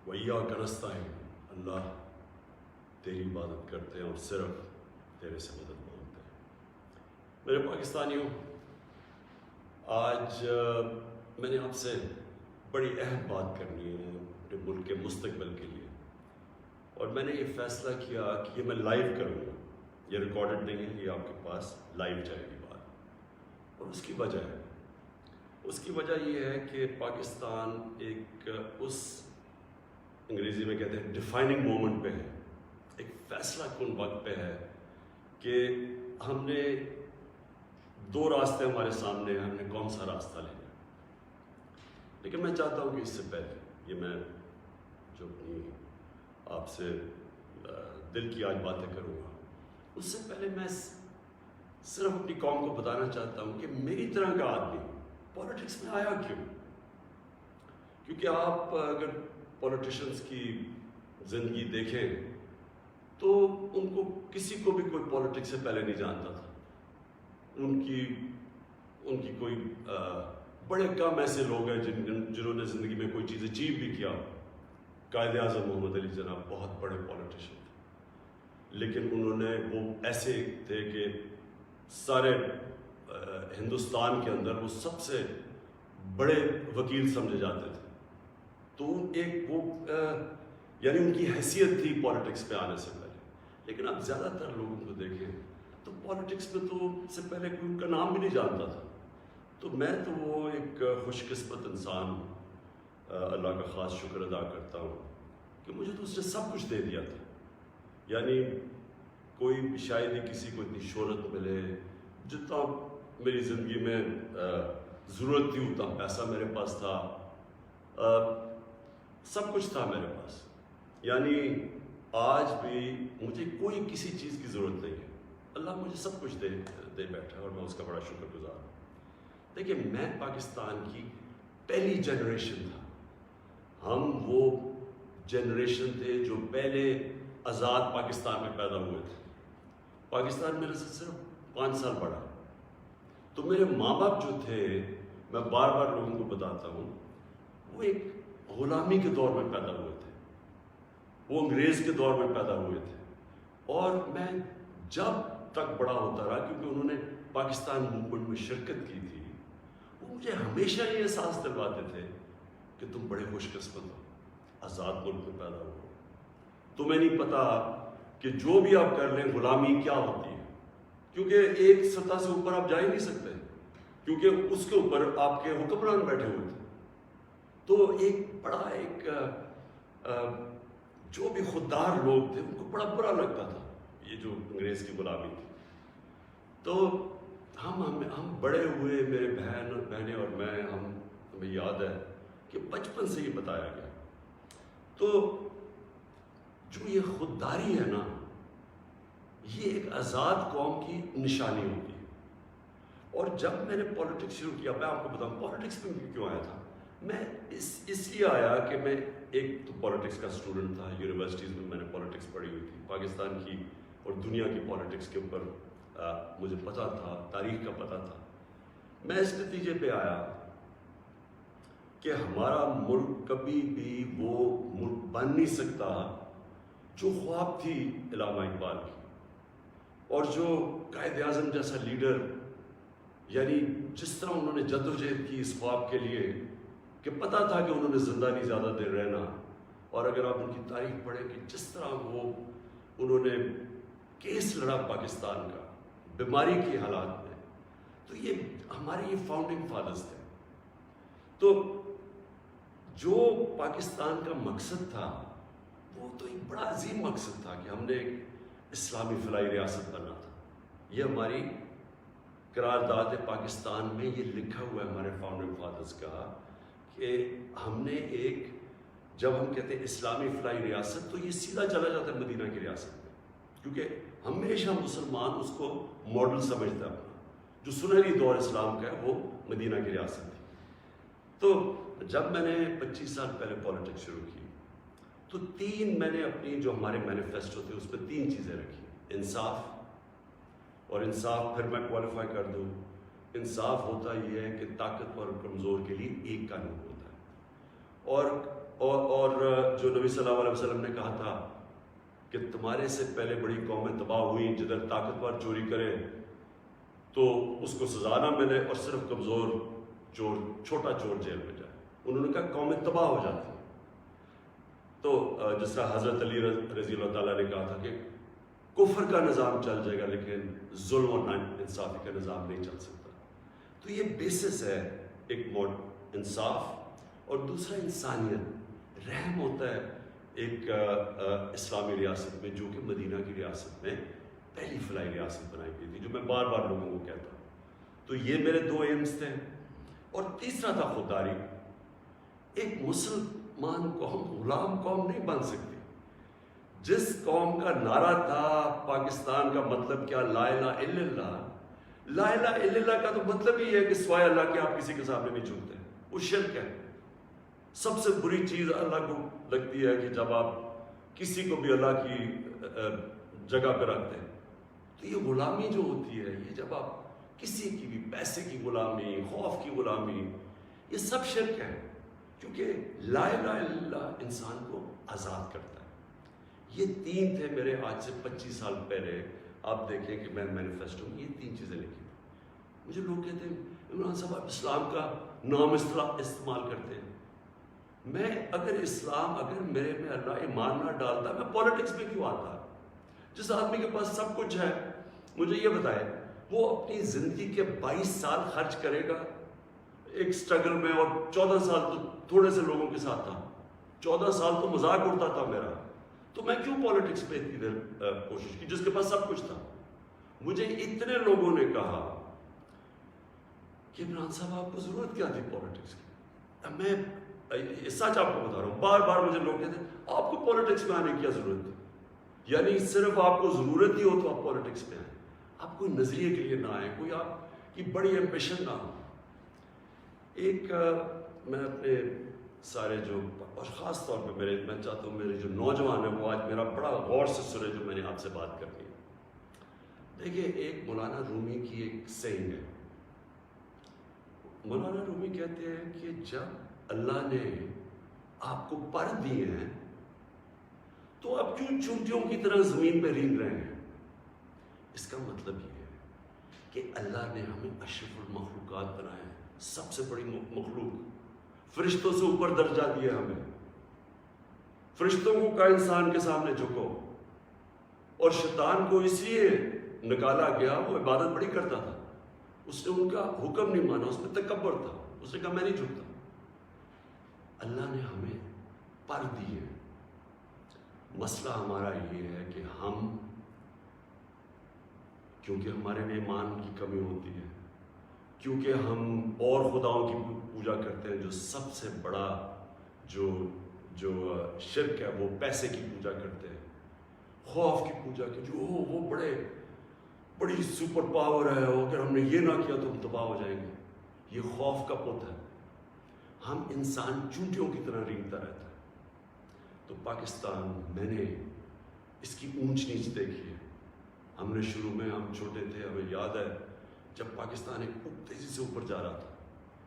وَإِيَّاكَ نَسْتَعِينُ، اللہ تیری عبادت کرتے ہیں اور صرف تیرے سے مدد مانگتے ہیں۔ میرے پاکستانیوں، آج میں نے آپ سے بڑی اہم بات کرنی ہے اپنے ملک کے مستقبل کے لیے، اور میں نے یہ فیصلہ کیا کہ یہ میں لائیو کروں گا۔ یہ ریکارڈڈ نہیں ہے، یہ آپ کے پاس لائیو جائے گی بات، اور اس کی وجہ یہ ہے کہ پاکستان ایک اس انگریزی میں کہتے ہیں ڈیفائننگ مومنٹ پہ ہے، ایک فیصلہ کن وقت پہ ہے کہ ہم نے دو راستے ہمارے سامنے ہیں، ہم نے کون سا راستہ لینا ہے۔ لیکن میں چاہتا ہوں کہ اس سے پہلے یہ میں جو اپنی آپ سے دل کی آج باتیں کروں گا، اس سے پہلے میں صرف اپنی قوم کو بتانا چاہتا ہوں کہ میری طرح کا آدمی پولیٹکس میں آیا کیوں۔ کیونکہ آپ اگر پولیٹیشنز کی زندگی دیکھیں تو ان کو کسی کو بھی کوئی پولیٹکس سے پہلے نہیں جانتا تھا۔ ان کی کوئی بڑے کم ایسے لوگ ہیں جنہوں نے زندگی میں کوئی چیز اچیو بھی کیا۔ قائد اعظم محمد علی جناح بہت بڑے پولیٹیشین تھے، لیکن انہوں نے وہ ایسے تھے کہ سارے ہندوستان کے اندر وہ سب سے بڑے وکیل سمجھے جاتے تھے۔ تو ایک وہ یعنی ان کی حیثیت تھی پولیٹکس پہ آنے سے پہلے۔ لیکن اب زیادہ تر لوگوں کو دیکھیں تو پولیٹکس میں تو سے پہلے کوئی ان کا نام بھی نہیں جانتا تھا۔ تو میں تو وہ ایک خوش قسمت انسان ہوں، اللہ کا خاص شکر ادا کرتا ہوں کہ مجھے تو اس نے سب کچھ دے دیا تھا۔ یعنی کوئی شاید ہی کسی کو اتنی شہرت ملے، جتنا میری زندگی میں ضرورت تھی اتنا پیسہ میرے پاس تھا، سب کچھ تھا میرے پاس۔ یعنی آج بھی مجھے کوئی کسی چیز کی ضرورت نہیں ہے، اللہ مجھے سب کچھ دے بیٹھا ہے اور میں اس کا بڑا شکر گزار ہوں۔ دیکھیے، میں پاکستان کی پہلی جنریشن تھا، ہم وہ جنریشن تھے جو پہلے آزاد پاکستان میں پیدا ہوئے تھے۔ پاکستان میرے سے صرف 5 سال بڑا، تو میرے ماں باپ جو تھے، میں بار بار لوگوں کو بتاتا ہوں، وہ ایک غلامی کے دور میں پیدا ہوئے تھے، وہ انگریز کے دور میں پیدا ہوئے تھے۔ اور میں جب تک بڑا ہوتا رہا، کیونکہ انہوں نے پاکستان موومنٹ میں شرکت کی تھی، وہ مجھے ہمیشہ یہ احساس دلواتے تھے کہ تم بڑے خوش قسمت ہو، آزاد ملک میں پیدا ہو، تمہیں نہیں پتا کہ جو بھی آپ کر لیں غلامی کیا ہوتی ہے، کیونکہ ایک سطح سے اوپر آپ جا ہی نہیں سکتے، کیونکہ اس کے اوپر آپ کے حکمران بیٹھے ہوئے تھے۔ تو ایک بڑا جو بھی خوددار لوگ تھے ان کو بڑا برا لگتا تھا یہ جو انگریز کی غلامی تھی۔ تو ہم بڑے ہوئے، میرے بہنیں اور میں، ہمیں یاد ہے کہ بچپن سے یہ بتایا گیا۔ تو جو یہ خودداری ہے نا، یہ ایک آزاد قوم کی نشانی ہوتی ہے۔ اور جب میں نے پولیٹکس شروع کیا، میں آپ کو بتاؤں پولیٹکس میں کیوں آیا تھا۔ میں اس لیے آیا کہ میں ایک تو پولیٹکس کا اسٹوڈنٹ تھا، یونیورسٹیز میں نے پولیٹکس پڑھی ہوئی تھی، پاکستان کی اور دنیا کی پولیٹکس کے اوپر مجھے پتہ تھا، تاریخ کا پتہ تھا۔ میں اس نتیجے پہ آیا کہ ہمارا ملک کبھی بھی وہ ملک بن نہیں سکتا جو خواب تھی علامہ اقبال کی، اور جو قائد اعظم جیسا لیڈر، یعنی جس طرح انہوں نے جدوجہد کی اس خواب کے لیے کہ پتہ تھا کہ انہوں نے زندہ نہیں زیادہ دیر رہنا، اور اگر آپ ان کی تاریخ پڑھیں کہ جس طرح انہوں نے کیس لڑا پاکستان کا بیماری کے حالات میں، تو یہ ہمارے یہ فاؤنڈنگ فادرز تھے۔ تو جو پاکستان کا مقصد تھا وہ تو ایک بڑا عظیم مقصد تھا کہ ہم نے ایک اسلامی فلاحی ریاست بننا تھا۔ یہ ہماری قرارداد پاکستان میں یہ لکھا ہوا ہے ہمارے فاؤنڈنگ فادرز کا کہ ہم نے ایک، جب ہم کہتے ہیں اسلامی فلاحی ریاست، تو یہ سیدھا چلا جاتا ہے مدینہ کی ریاست میں، کیونکہ ہمیشہ مسلمان اس کو ماڈل سمجھتا ہے اپنا، جو سنہری دور اسلام کا ہے وہ مدینہ کی ریاست تھی۔ تو جب میں نے 25 سال پہلے پولیٹکس شروع کی تو میں نے اپنی جو ہمارے مینیفیسٹو تھے اس پہ 3 چیزیں رکھی: انصاف، اور انصاف پھر میں کوالیفائی کر دوں، انصاف ہوتا یہ ہے کہ طاقتور اور کمزور کے لیے ایک قانون ہوتا ہے، اور جو نبی صلی اللہ علیہ وسلم نے کہا تھا کہ تمہارے سے پہلے بڑی قومیں تباہ ہوئیں، جدھر طاقتور چوری کرے تو اس کو سزا نہ ملے اور صرف کمزور چور، چھوٹا چور جیل میں جائے. انہوں نے کہا قومیں تباہ ہو جاتی ہیں. تو جس طرح حضرت علی رضی اللہ تعالیٰ نے کہا تھا کہ کفر کا نظام چل جائے گا لیکن ظلم اور ناانصافی کا نظام نہیں چل سکتا. تو یہ بیسس ہے ایک انصاف، اور دوسرا انسانیت، رحم ہوتا ہے. ایک اسلامی ریاست میں جو کہ مدینہ کی ریاست میں پہلی فلاحی ریاست بنائی گئی تھی، جو میں بار بار لوگوں کو کہتا ہوں. تو یہ میرے 2 ایمز تھے. اور تیسرا تھا خودداری. ایک مسلمان قوم غلام قوم نہیں بن سکتی. جس قوم کا نعرہ تھا پاکستان کا مطلب کیا، لا الہ الا اللہ. لا الہ الا اللہ کا تو مطلب ہی ہے کہ سوائے اللہ کے آپ کسی کے سامنے نہیں جھکتے. وہ شرک ہے. سب سے بری چیز اللہ کو لگتی ہے کہ جب آپ کسی کو بھی اللہ کی جگہ پہ رکھتے ہیں. تو یہ غلامی جو ہوتی ہے، یہ جب آپ کسی کی بھی پیسے کی غلامی، خوف کی غلامی، یہ سب شرک ہے. کیونکہ لا الہ الا اللہ انسان کو آزاد کرتا ہے. یہ 3 تھے میرے آج سے 25 سال پہلے. آپ دیکھیں کہ میں مینیفیسٹو میں یہ 3 چیزیں لکھی. مجھے لوگ کہتے ہیں عمران صاحب آپ اسلام کا نام استعمال کرتے ہیں. میں اگر میرے میں اللہ ایمان نہ ڈالتا، میں پولیٹکس میں کیوں آتا؟ جس آدمی کے پاس سب کچھ ہے، مجھے یہ بتائے وہ اپنی زندگی کے 22 سال خرچ کرے گا ایک سٹرگل میں، اور 14 سال تو تھوڑے سے لوگوں کے ساتھ تھا. 14 سال تو مذاق اڑتا تھا میرا. تو میں کیوں پولیٹکس پہ اتنی دیر کوشش کی جس کے پاس سب کچھ تھا؟ مجھے اتنے لوگوں نے کہا کہ عمران صاحب آپ کو ضرورت کیا تھی پولیٹکس کی؟ میں سچ آپ کو بتا رہا ہوں. بار بار مجھے لوگ کہتے ہیں آپ کو پولیٹکس میں آنے کی کیا ضرورت تھی؟ یعنی صرف آپ کو ضرورت ہی ہو تو آپ پولیٹکس میں آئیں. آپ کوئی نظریے کے لیے نہ آئیں، کوئی آپ کی بڑی ایمبیشن نہ ہو. ایک میں اپنے سارے جو، اور خاص طور پہ میں چاہتا ہوں میرے جو نوجوان ہیں وہ آج میرا بڑا غور سے سنے جو میں نے آپ سے بات کرنی ہے. دیکھیے ایک مولانا رومی کی ایک سینگ ہے. مولانا رومی کہتے ہیں کہ جب اللہ نے آپ کو پر دیے ہیں تو آپ کیوں چونٹیوں کی طرح زمین پہ رینگ رہے ہیں؟ اس کا مطلب یہ ہے کہ اللہ نے ہمیں اشرف المخلوقات بنائے ہیں، سب سے بڑی مخلوق. فرشتوں سے اوپر درجہ دیا ہمیں. فرشتوں کو کا انسان کے سامنے جھکو. اور شیطان کو اس لیے نکالا گیا، وہ عبادت بڑی کرتا تھا، اس نے ان کا حکم نہیں مانا، اس میں تکبر تھا، اس نے کہا میں نہیں جھکتا. اللہ نے ہمیں پر دیے. مسئلہ ہمارا یہ ہے کہ ہم، کیونکہ ہمارے میں ایمان کی کمی ہوتی ہے، کیونکہ ہم اور خداؤں کی پوجا کرتے ہیں، جو سب سے بڑا جو شرک ہے وہ پیسے کی پوجا کرتے ہیں، خوف کی پوجا کی، جو وہ بڑی سپر پاور ہے، اگر ہم نے یہ نہ کیا تو ہم تباہ ہو جائیں گے. یہ خوف کا پت ہے. ہم انسان چونٹیوں کی طرح رینگتا رہتا ہے. تو پاکستان، میں نے اس کی اونچ نیچ دیکھی ہے. ہم نے شروع میں، ہم چھوٹے تھے، ہمیں یاد ہے جب پاکستان ایک تیزی سے اوپر جا رہا تھا،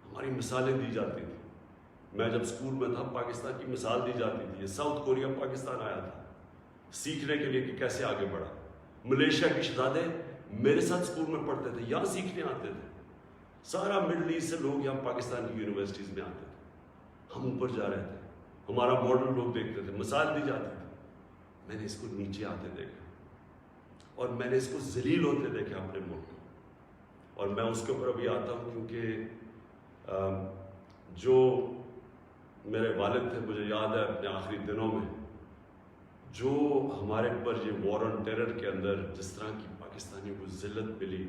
ہماری مثالیں دی جاتی تھیں. میں جب اسکول میں تھا پاکستان کی مثال دی جاتی تھی. ساؤتھ کوریا پاکستان آیا تھا سیکھنے کے لیے کہ کیسے آگے بڑھا. ملیشیا کے شہزادے میرے ساتھ اسکول میں پڑھتے تھے، یہاں سیکھنے آتے تھے. سارا مڈل ایسٹ سے لوگ یہاں پاکستان کی یونیورسٹیز میں آتے تھے. ہم اوپر جا رہے تھے، ہمارا ماڈل لوگ دیکھتے تھے، مثال دی جاتی تھی. میں نے اس کو نیچے آتے دیکھا اور میں نے اس کو ذلیل ہوتے دیکھا اپنے ملک کو. اور میں اس کے اوپر ابھی آتا ہوں کیونکہ جو میرے والد تھے، مجھے یاد ہے اپنے آخری دنوں میں جو ہمارے پر یہ وار آن ٹیرر کے اندر جس طرح کی پاکستانیوں کو ذلت ملی،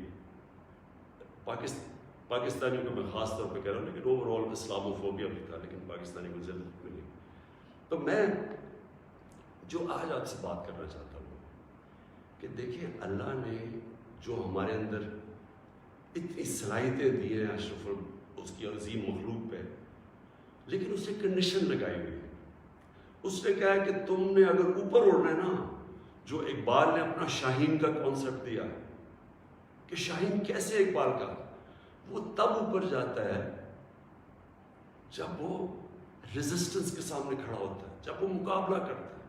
پاکستانیوں کو میں خاص طور پہ کہہ رہا ہوں، لیکن اوور آل اسلاموفوبیا بھی تھا، لیکن پاکستانیوں کو ذلت ملی. تو میں جو آج آپ سے بات کرنا چاہتا ہوں کہ دیکھیں اللہ نے جو ہمارے اندر اتنی صلاحیتیں دی ہیں اشرف اس کی عظیم مخلوق پہ، لیکن اسے کنڈیشن لگائی ہوئی ہے. اس نے کہا ہے کہ تم نے اگر اوپر اڑنا ہے نا، جو اقبال نے اپنا شاہین کا کانسیپٹ دیا ہے کہ شاہین کیسے اقبال کا، وہ تب اوپر جاتا ہے جب وہ ریزسٹنس کے سامنے کھڑا ہوتا ہے. ہے، جب وہ مقابلہ کرتا ہے،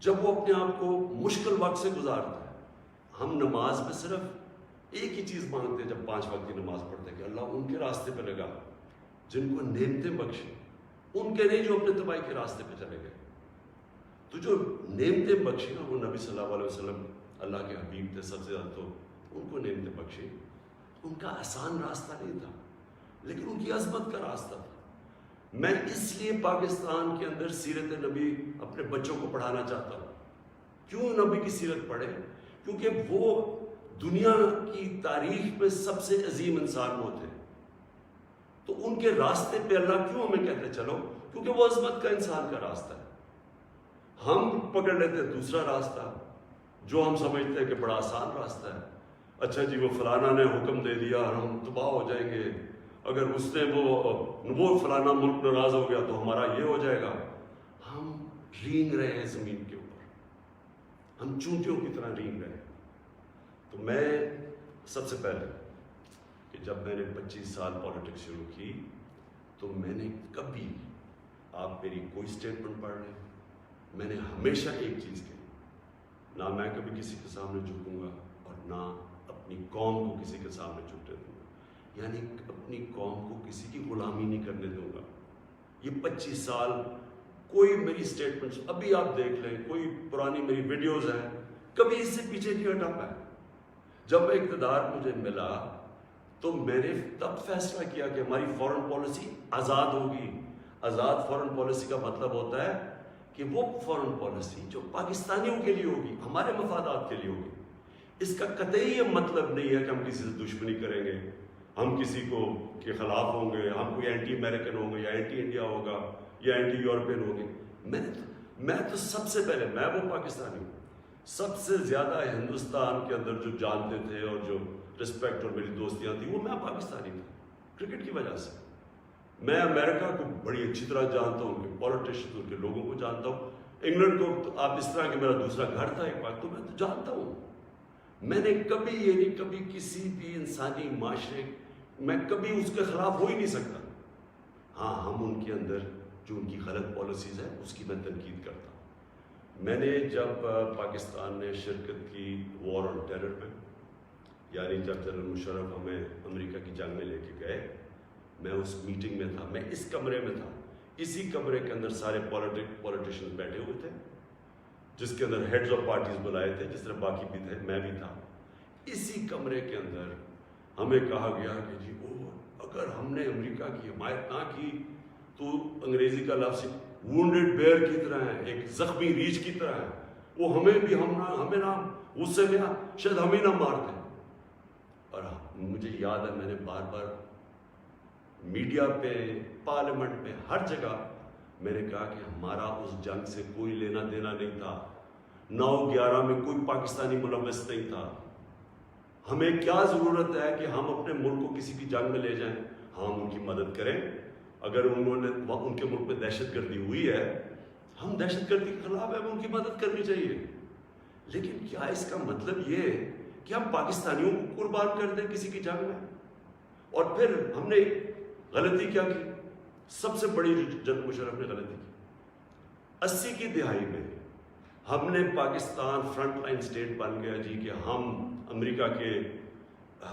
جب وہ اپنے آپ کو مشکل وقت سے گزارتا ہے. ہم نماز میں صرف ایک ہی چیز مانگتے ہیں جب 5 وقت کی نماز پڑھتے ہیں کہ اللہ ان کے راستے پہ لگا جن کو نعمتیں بخشیں، ان کے نہیں جو اپنے تباہی کے راستے پہ چلے گئے. تو جو نعمتیں بخشیں نا، وہ نبی صلی اللہ علیہ وسلم اللہ کے حبیب تھے سب سے زیادہ، تو ان کو نعمتیں بخشیں. ان کا آسان راستہ نہیں تھا لیکن ان کی عظمت کا راستہ تھا. میں اس لیے پاکستان کے اندر سیرت نبی اپنے بچوں کو پڑھانا چاہتا ہوں. کیوں نبی کی سیرت پڑھیں؟ کیونکہ وہ دنیا کی تاریخ میں سب سے عظیم انسان وہ تھے. تو ان کے راستے پہ اللہ کیوں ہمیں کہتے چلو؟ کیونکہ وہ عظمت کا انسان کا راستہ ہے. ہم پکڑ لیتے ہیں دوسرا راستہ جو ہم سمجھتے ہیں کہ بڑا آسان راستہ ہے. اچھا جی وہ فلانا نے حکم دے دیا ہم تباہ ہو جائیں گے، اگر اس نے وہ فلانا ملک ناراض ہو گیا تو ہمارا یہ ہو جائے گا. ہم رینگ رہے ہیں زمین کے اوپر، ہم چونٹیوں کی طرح رینگ رہے ہیں. تو میں سب سے پہلے کہ جب میں نے 25 سال پالیٹکس شروع کی تو میں نے کبھی، آپ میری کوئی اسٹیٹمنٹ پڑھ لیں، میں نے ہمیشہ ایک چیز کہی، نہ میں کبھی کسی کے سامنے جھکوں گا اور نہ اپنی قوم کو کسی کے سامنے جھکنے دوں گا. یعنی اپنی قوم کو کسی کی غلامی نہیں کرنے دوں گا. یہ 25 سال کوئی میری اسٹیٹمنٹس ابھی آپ دیکھ لیں، کوئی پرانی میری ویڈیوز ہیں، کبھی اس سے پیچھے نہیں ہٹا پایا. جب اقتدار مجھے ملا تو میں نے تب فیصلہ کیا کہ ہماری فورن پالیسی آزاد ہوگی. آزاد فورن پالیسی کا مطلب ہوتا ہے کہ وہ فورن پالیسی جو پاکستانیوں کے لیے ہوگی، ہمارے مفادات کے لیے ہوگی. اس کا قطعی یہ مطلب نہیں ہے کہ ہم کسی سے دشمنی کریں گے، ہم کسی کو کے خلاف ہوں گے، ہم کوئی اینٹی امریکن ہوں گے یا اینٹی انڈیا ہوگا یا اینٹی یورپین ہوں گے. میں تو سب سے پہلے میں وہ پاکستانی ہوں. سب سے زیادہ ہندوستان کے اندر جو جانتے تھے اور جو رسپیکٹ اور میری دوستیاں تھیں وہ میں پاکستانی تھا کرکٹ کی وجہ سے. میں امریکہ کو بڑی اچھی طرح جانتا ہوں، کہ پولیٹیشین کے لوگوں کو جانتا ہوں. انگلینڈ کو تو آپ اس طرح کہ میرا دوسرا گھر تھا ایک بار، تو میں تو جانتا ہوں. میں نے کبھی یہ نہیں، کبھی کسی بھی انسانی معاشرے میں کبھی اس کے خلاف ہو ہی نہیں سکتا. ہاں ہم ان کے اندر جو ان کی غلط پالیسیز ہیں اس کی میں تنقید کرتا ہوں. میں نے جب پاکستان نے شرکت کی وار آن ٹیرر میں، یعنی جب جنرل مشرف ہمیں امریکہ کی جنگ میں لے کے گئے، میں اس میٹنگ میں تھا، میں اس کمرے میں تھا. اسی کمرے کے اندر سارے پولیٹیشنز بیٹھے ہوئے تھے جس کے اندر ہیڈز آف پارٹیز بلائے تھے، جس طرح باقی بھی تھے، میں بھی تھا. اسی کمرے کے اندر ہمیں کہا گیا کہ جی اگر ہم نے امریکہ کی حمایت نہ کی تو انگریزی کا لفظ وونڈڈ بیئر کی طرح ہے، ایک زخمی ریچھ کی طرح ہے، وہ ہمیں نہ غصے میں شاید ہمیں نہ مار دیں. اور مجھے یاد ہے میں نے بار بار میڈیا پہ، پارلیمنٹ میں، ہر جگہ میں نے کہا کہ ہمارا اس جنگ سے کوئی لینا دینا نہیں تھا. 9/11 میں کوئی پاکستانی ملوث نہیں تھا. ہمیں کیا ضرورت ہے کہ ہم اپنے ملک کو کسی کی جنگ میں لے جائیں؟ ہم ان کی مدد کریں. اگر انہوں نے ان کے ملک میں دہشت گردی ہوئی ہے، ہم دہشت گردی کے خلاف ہیں، ہمیں ان کی مدد کرنی چاہیے. لیکن کیا اس کا مطلب یہ ہے کہ ہم پاکستانیوں کو قربان کر دیں کسی کی جنگ میں؟ اور پھر ہم نے غلطی کیا کی؟ سب سے بڑی جنرل مشرف نے غلطی کی، 80 کی دہائی میں ہم نے پاکستان فرنٹ لائن اسٹیٹ بن گیا جی کہ ہم امریکہ کے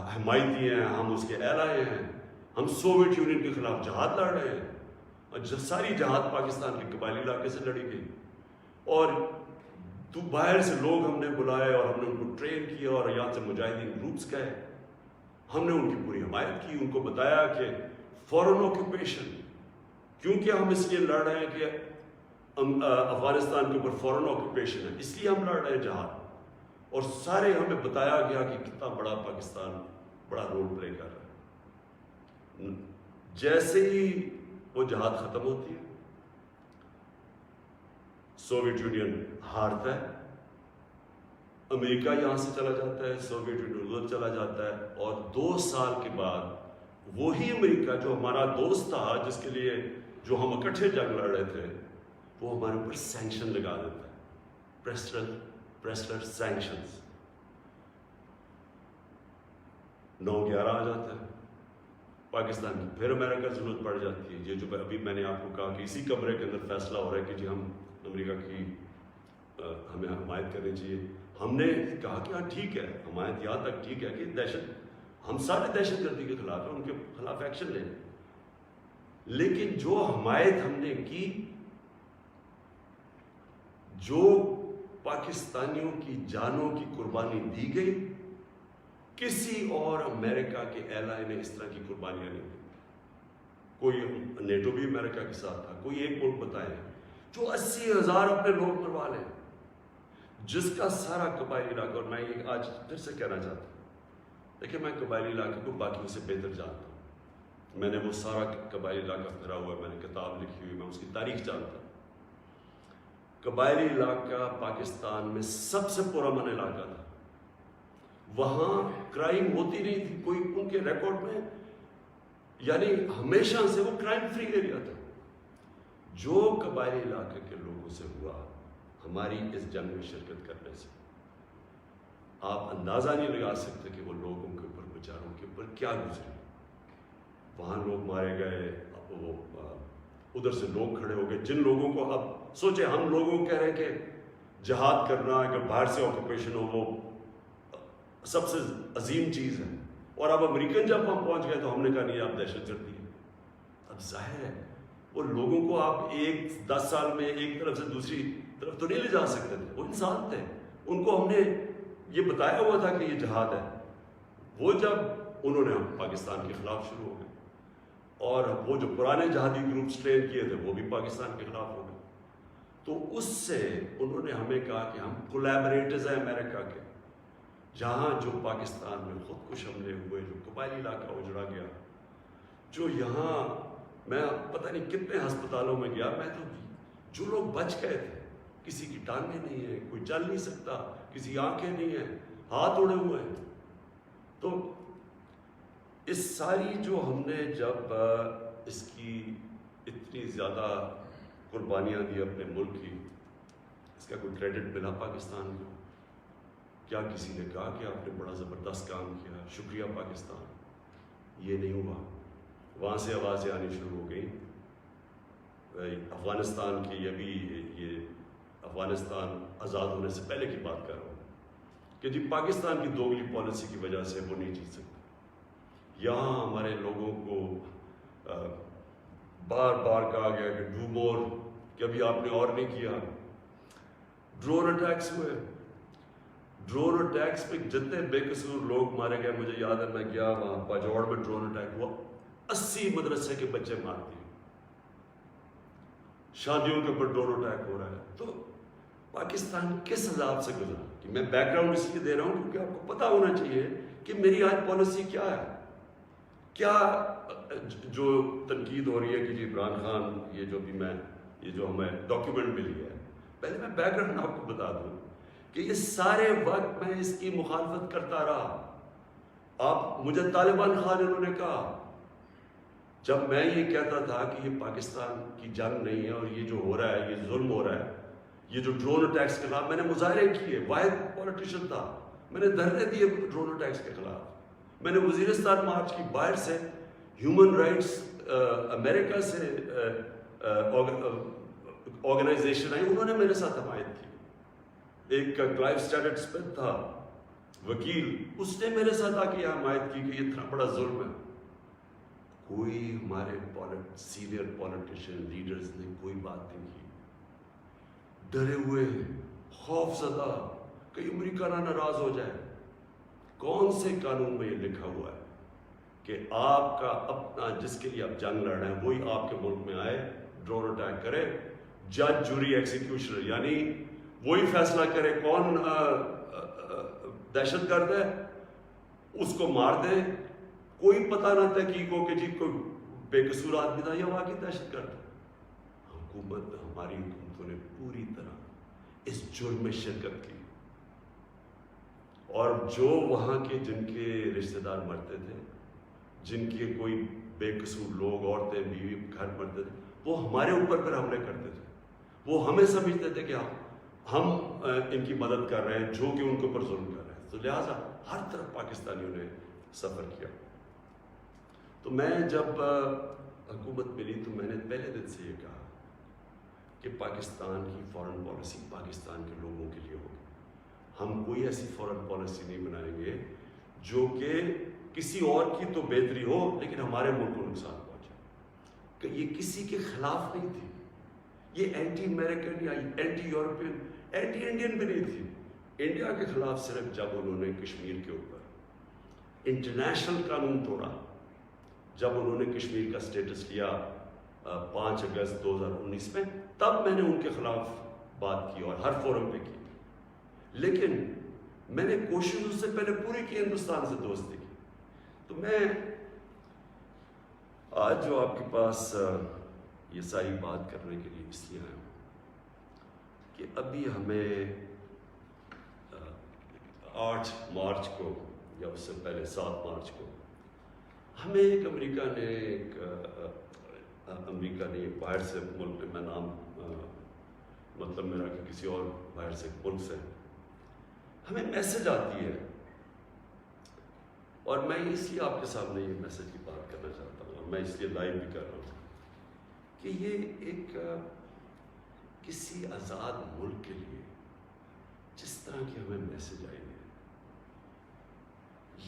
حمایتی ہیں، ہم اس کے ایلائے ہیں، ہم سوویت یونین کے خلاف جہاد لڑ رہے ہیں. اور ساری جہاد پاکستان کے قبائلی علاقے سے لڑی گئی، اور باہر سے لوگ ہم نے بلائے اور ہم نے ان کو ٹرین کیا اور یہاں سے مجاہدین گروپس گئے. ہم نے ان کی پوری حمایت کی، ان کو بتایا کہ فورن آکوپیشن، کیونکہ ہم اس لیے لڑ رہے ہیں کہ افغانستان کے اوپر فورن آکوپیشن ہے، اس لیے ہم لڑ رہے ہیں جہاد. اور سارے ہمیں بتایا گیا کہ کتنا بڑا پاکستان بڑا رول پلے کر رہا ہے. جیسے ہی وہ جہاد ختم ہوتی ہے، سوویت یونین ہارتا ہے، امریکہ یہاں سے چلا جاتا ہے، سوویت یونین ادھر چلا جاتا ہے، اور 2 سال کے بعد وہی امریکہ جو ہمارا دوست تھا، جس کے لیے جو ہم اکٹھے جنگ لڑ رہے تھے، وہ ہمارے اوپر سینکشن لگا دیتا ہے، پریسلر سینکشنز. 9/11 آ جاتا ہے. پاکستان کی، پھر امریکہ کی ضرورت پڑ جاتی ہے. یہ جو ابھی میں نے آپ کو کہا کہ اسی کمرے کے اندر فیصلہ ہو رہا ہے کہ جی ہم امریکہ کی ہمیں حمایت کرنی چاہیے. ہم نے کہا کہ ہاں ٹھیک ہے، حمایت یہاں تک ٹھیک ہے کہ ہم سارے دہشت گردی کے خلاف ہیں، ان کے خلاف ایکشن لیں، لیکن جو حمایت ہم نے کی، جو پاکستانیوں کی جانوں کی قربانی دی گئی، کسی اور امریکہ کے ایلائی نے اس طرح کی قربانیاں نہیں دی. کوئی نیٹو بھی امریکہ کے ساتھ تھا، کوئی ایک ملک بتائے جو 80,000 اپنے لوگ مروا لیں، جس کا سارا قبائلی علاقہ، اور میں یہ آج پھر سے کہنا چاہتا ہوں، دیکھیں میں قبائلی علاقے کو باقیوں سے بہتر جانتا ہوں. میں نے وہ سارا قبائلی علاقہ پھرا ہوا ہے، میں نے کتاب لکھی ہوئی، میں اس کی تاریخ جانتا ہوں. قبائلی علاقہ پاکستان میں سب سے پرامن علاقہ تھا. وہاں کرائم ہوتی نہیں تھی، کوئی ان کے ریکارڈ میں، یعنی ہمیشہ سے وہ کرائم فری ایریا تھا. جو قبائلی علاقے کے لوگوں سے ہوا ہماری اس جنگ میں شرکت کرنے سے، آپ اندازہ نہیں لگا سکتے کہ وہ لوگوں کے اوپر، بیچاروں کے اوپر کیا گزرے. وہاں لوگ مارے گئے، وہ ادھر سے لوگ کھڑے ہو گئے جن لوگوں کو، اب سوچے ہم لوگوں کو کہہ رہے ہیں کہ جہاد کرنا، اگر باہر سے آکوپیشن ہو وہ سب سے عظیم چیز ہے، اور اب امریکن جب ہم پہنچ گئے تو ہم نے کہا نہیں آپ دہشت گردی ہے. اب ظاہر ہے وہ لوگوں کو آپ 10 سال میں ایک طرف سے دوسری طرف تو نہیں لے جا سکتے تھے، وہ انسان تھے، ان کو ہم نے یہ بتایا ہوا تھا کہ یہ جہاد ہے. وہ جب انہوں نے پاکستان کے خلاف شروع ہو گئے، اور وہ جو پرانے جہادی گروپس ٹرین کیے تھے وہ بھی پاکستان کے خلاف ہو گئے. تو اس سے انہوں نے ہمیں کہا کہ ہم کولیبریٹرز ہیں امریکہ کے. جہاں جو پاکستان میں خودکش حملے ہوئے، جو قبائلی علاقہ اجڑا گیا، جو یہاں میں پتہ نہیں کتنے ہسپتالوں میں گیا، میں تو جو لوگ بچ گئے تھے، کسی کی ٹانگیں نہیں ہیں، کوئی چل نہیں سکتا، کسی آنکھیں نہیں ہیں، ہاتھ اڑے ہوئے ہیں. تو اس ساری جو ہم نے جب اس کی اتنی زیادہ قربانیاں دی اپنے ملک کی، اس کا کوئی کریڈٹ ملا پاکستان کو؟ کیا کسی نے کہا کہ آپ نے بڑا زبردست کام کیا، شکریہ پاکستان؟ یہ نہیں ہوا. وہاں سے آوازیں آنی شروع ہو گئیں. افغانستان کی یہ افغانستان آزاد ہونے سے پہلے کی بات کر رہا ہوں کہ جی پاکستان کی دوگلی پالیسی کی وجہ سے وہ نہیں جیت سکتے. یہاں ہمارے لوگوں کو بار بار کہا گیا کہ ڈو مور، کہ ابھی آپ نے اور نہیں کیا. ڈرون اٹیکس ہوئے، ڈرون اٹیکس پہ جتنے بے قصور لوگ مارے گئے، مجھے یاد ہے میں گیا وہاں پاجوڑ میں ڈرون اٹیک ہوا، 80 مدرسے کے بچے مار دیے. شادیوں کے اوپر ڈرون اٹیک ہو رہا ہے. تو پاکستان کس عذاب سے گزرا؟ کہ میں بیک گراؤنڈ اس لیے دے رہا ہوں کیونکہ آپ کو پتا ہونا چاہیے کہ میری آج پالیسی کیا ہے. کیا جو تنقید ہو رہی ہے کہ جی عمران خان، یہ جو ہمیں ڈاکیومنٹ ملی ہے، پہلے میں بیک گراؤنڈ آپ کو بتا دوں کہ یہ سارے وقت میں اس کی مخالفت کرتا رہا. آپ مجھے طالبان خان انہوں نے کہا، جب میں یہ کہتا تھا کہ یہ پاکستان کی جنگ نہیں ہے اور یہ جو ہو رہا ہے یہ ظلم ہو رہا ہے، یہ جو ڈرون اٹیکس کے خلاف میں نے مظاہرے کیے، واحد پولیٹیشین تھا، میں نے دھرنے دیے ڈرون اٹیکس کے خلاف. میں نے وزیرستان مارچ کی، باہر سے ہیومن رائٹس امریکہ سے آرگنائزیشن آئی، انہوں نے میرے ساتھ حمایت کی. ایک کلائیو اسٹیٹٹ اسمتھ تھا وکیل، اس نے میرے ساتھ آ کے حمایت کی کہ یہ اتنا بڑا ظلم ہے. کوئی ہمارے سینئر پولیٹیشین لیڈرز نے کوئی بات نہیں کی. ڈرے ہوئے ہیں، خوف زدہ، کہ امریکہ نہ ناراض ہو جائے. کون سے قانون میں یہ لکھا ہوا ہے کہ آپ کا اپنا جس کے لیے آپ جنگ لڑ رہے ہیں وہی آپ کے ملک میں آئے، ڈرون اٹیک کرے، جج جوری ایکسیکیوشنر، یعنی وہی فیصلہ کرے کون دہشت گرد ہے، اس کو مار دے، کوئی پتہ نہ تحقیق ہو کہ جی کوئی بے قصور آدمی تھا یا واقعی دہشت گرد ہے. ہماری حکومتوں نے پوری طرح اس جرم میں شرکت کی، اور جو وہاں کے جن کے رشتہ دار مرتے تھے، جن کے کوئی بے قصور لوگ، عورتیں، بیوی، گھر مرتے تھے، وہ ہمارے اوپر پھر حملے کرتے تھے. وہ ہمیں سمجھتے تھے کہ ہم ان کی مدد کر رہے ہیں جو کہ ان کے اوپر ظلم کر رہے ہیں. تو لہٰذا ہر طرف پاکستانیوں نے سفر کیا. تو میں جب حکومت ملی تو میں نے پہلے دن سے یہ کہا کہ پاکستان کی فارن پالیسی پاکستان کے لوگوں کے لیے ہوگی. ہم کوئی ایسی فارن پالیسی نہیں بنائیں گے جو کہ کسی اور کی تو بہتری ہو لیکن ہمارے ملک کو نقصان پہنچے. کہ یہ کسی کے خلاف نہیں تھی, یہ اینٹی امریکن یا اینٹی یورپین اینٹی انڈین بھی نہیں تھی. انڈیا کے خلاف صرف جب انہوں نے کشمیر کے اوپر انٹرنیشنل قانون توڑا, جب انہوں نے کشمیر کا سٹیٹس لیا 5 اگست 2019 میں, تب میں نے ان کے خلاف بات کی اور ہر فورم پہ کی. لیکن میں نے کوشش اس سے پہلے پوری کی ہندوستان سے دوستی کی. تو میں آج جو آپ کے پاس یہ ساری بات کرنے کے لیے اس لیے آیا ہوں کہ ابھی ہمیں 8 مارچ کو یا اس سے پہلے 7 مارچ کو ہمیں ایک امریکہ نے باہر سے ملک میں نام مطلب میرا کہ کسی اور باہر سے ملک سے ہمیں میسج آتی ہے, اور میں اس لیے آپ کے سامنے یہ میسج کی بات کرنا چاہتا ہوں اور میں اس لیے لائیو بھی کر رہا ہوں کہ یہ ایک کسی آزاد ملک کے لیے جس طرح کی ہمیں میسج آئی ہے,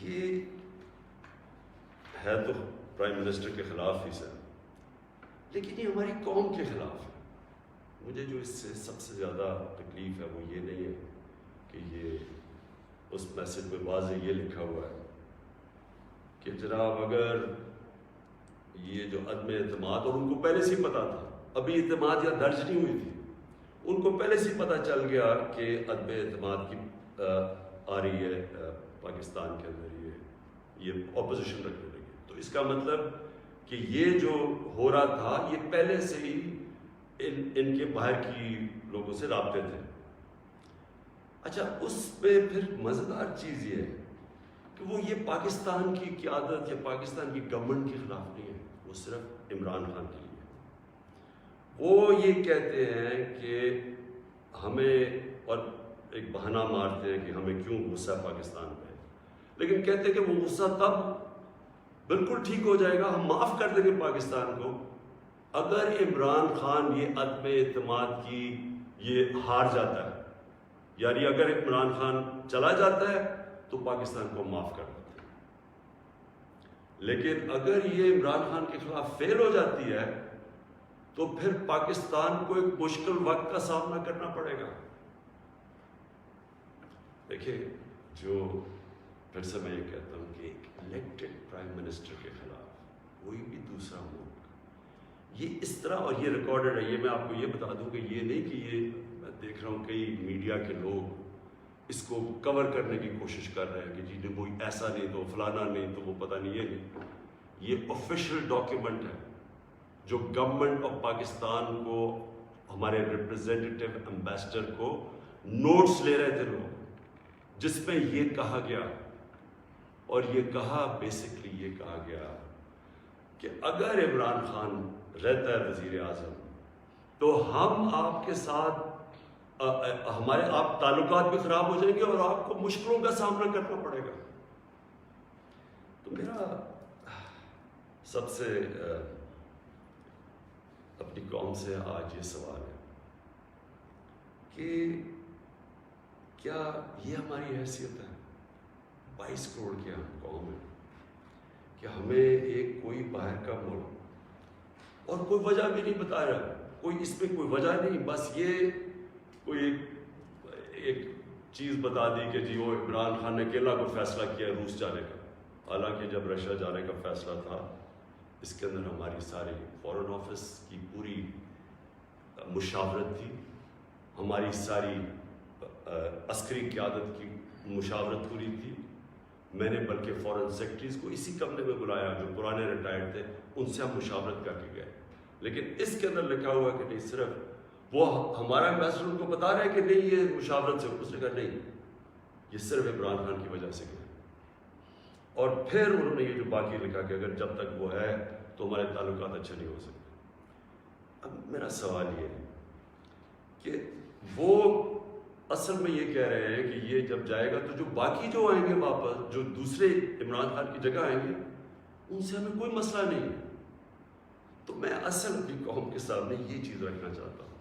یہ ہے تو پرائم منسٹر کے خلاف ہی سر, لیکن یہ ہماری قوم کے خلاف ہے. مجھے جو اس سے سب سے زیادہ تکلیف ہے وہ یہ نہیں ہے کہ یہ اس میسج میں واضح یہ لکھا ہوا ہے کہ جناب اگر یہ جو عدم اعتماد, اور ان کو پہلے سے ہی پتا تھا, ابھی اعتماد یا درج نہیں ہوئی تھی, ان کو پہلے سے ہی پتا چل گیا کہ عدم اعتماد کی آ رہی ہے پاکستان کے اندر, یہ اپوزیشن رکھنے لگی. تو اس کا مطلب کہ یہ جو ہو رہا تھا یہ پہلے سے ہی ان کے باہر کی لوگوں سے رابطے تھے. اچھا, اس پہ پھر مزیدار چیز یہ ہے کہ وہ یہ پاکستان کی قیادت یا پاکستان کی گورنمنٹ کے خلاف نہیں ہے, وہ صرف عمران خان کے لیے. وہ یہ کہتے ہیں کہ ہمیں, اور ایک بہانہ مارتے ہیں کہ ہمیں کیوں غصہ پاکستان پہ, لیکن کہتے ہیں کہ وہ غصہ تب بالکل ٹھیک ہو جائے گا, ہم معاف کر دیں گے پاکستان کو اگر عمران خان یہ عدم اعتماد کی یہ ہار جاتا ہے, یعنی اگر عمران خان چلا جاتا ہے تو پاکستان کو معاف کر دیتے ہیں. لیکن اگر یہ عمران خان کے خلاف فیل ہو جاتی ہے تو پھر پاکستان کو ایک مشکل وقت کا سامنا کرنا پڑے گا. دیکھیں, جو پھر سے میں یہ کہتا ہوں کہ ایک الیکٹڈ پرائم منسٹر کے خلاف کوئی بھی دوسرا ملک یہ اس طرح, اور یہ ریکارڈڈ ہے, یہ میں آپ کو یہ بتا دوں کہ یہ نہیں کہ یہ میں دیکھ رہا ہوں کئی میڈیا کے لوگ اس کو کور کرنے کی کوشش کر رہے ہیں کہ جی وہ ایسا نہیں تو فلانا نہیں تو وہ پتہ نہیں, یہ نہیں. یہ آفیشیل ڈاکیومنٹ ہے جو گورنمنٹ آف پاکستان کو, ہمارے ریپرزینٹیو امبیسڈر کو نوٹس لے رہے تھے لوگ, جس میں یہ کہا گیا, اور یہ کہا بیسکلی یہ کہا گیا کہ اگر عمران خان رہتا ہے وزیر اعظم تو ہم آپ کے ساتھ ہمارے آپ تعلقات بھی خراب ہو جائیں گے اور آپ کو مشکلوں کا سامنا کرنا پڑے گا. تو میرا سب سے اپنی قوم سے آج یہ سوال ہے کہ کیا یہ ہماری حیثیت ہے, 22 کروڑ کی ہم قوم ہے, کہ ہمیں ایک کوئی باہر کا ملک, اور کوئی وجہ بھی نہیں بتا رہا, کوئی اس پہ کوئی وجہ نہیں, بس یہ کوئی ایک چیز بتا دی کہ جی وہ عمران خان نے اکیلا کو فیصلہ کیا روس جانے کا, حالانکہ جب رشیا جانے کا فیصلہ تھا اس کے اندر ہماری ساری فارن آفس کی پوری مشاورت تھی, ہماری ساری عسکری قیادت کی مشاورت پوری تھی. میں نے بلکہ فارن سیکرٹریز کو اسی کمرے میں بلایا جو پرانے ریٹائرڈ تھے, ان سے ہم مشاورت کر کے گئے. لیکن اس کے اندر لکھا ہوا کہ نہیں, صرف وہ ہمارا امبیسڈر ان کو بتا رہے کہ نہیں یہ مشاورت سے, اس نے کہا نہیں یہ صرف عمران خان کی وجہ سے گئے. اور پھر انہوں نے یہ جو باقی لکھا کہ اگر جب تک وہ ہے تو ہمارے تعلقات اچھے نہیں ہو سکتے. اب میرا سوال یہ ہے کہ وہ اصل میں یہ کہہ رہے ہیں کہ یہ جب جائے گا تو جو باقی جو آئیں گے واپس, جو دوسرے عمران خان کی جگہ آئیں گے, ان سے ہمیں کوئی مسئلہ نہیں ہے. تو میں اصل اپنی قوم کے سامنے یہ چیز رکھنا چاہتا ہوں.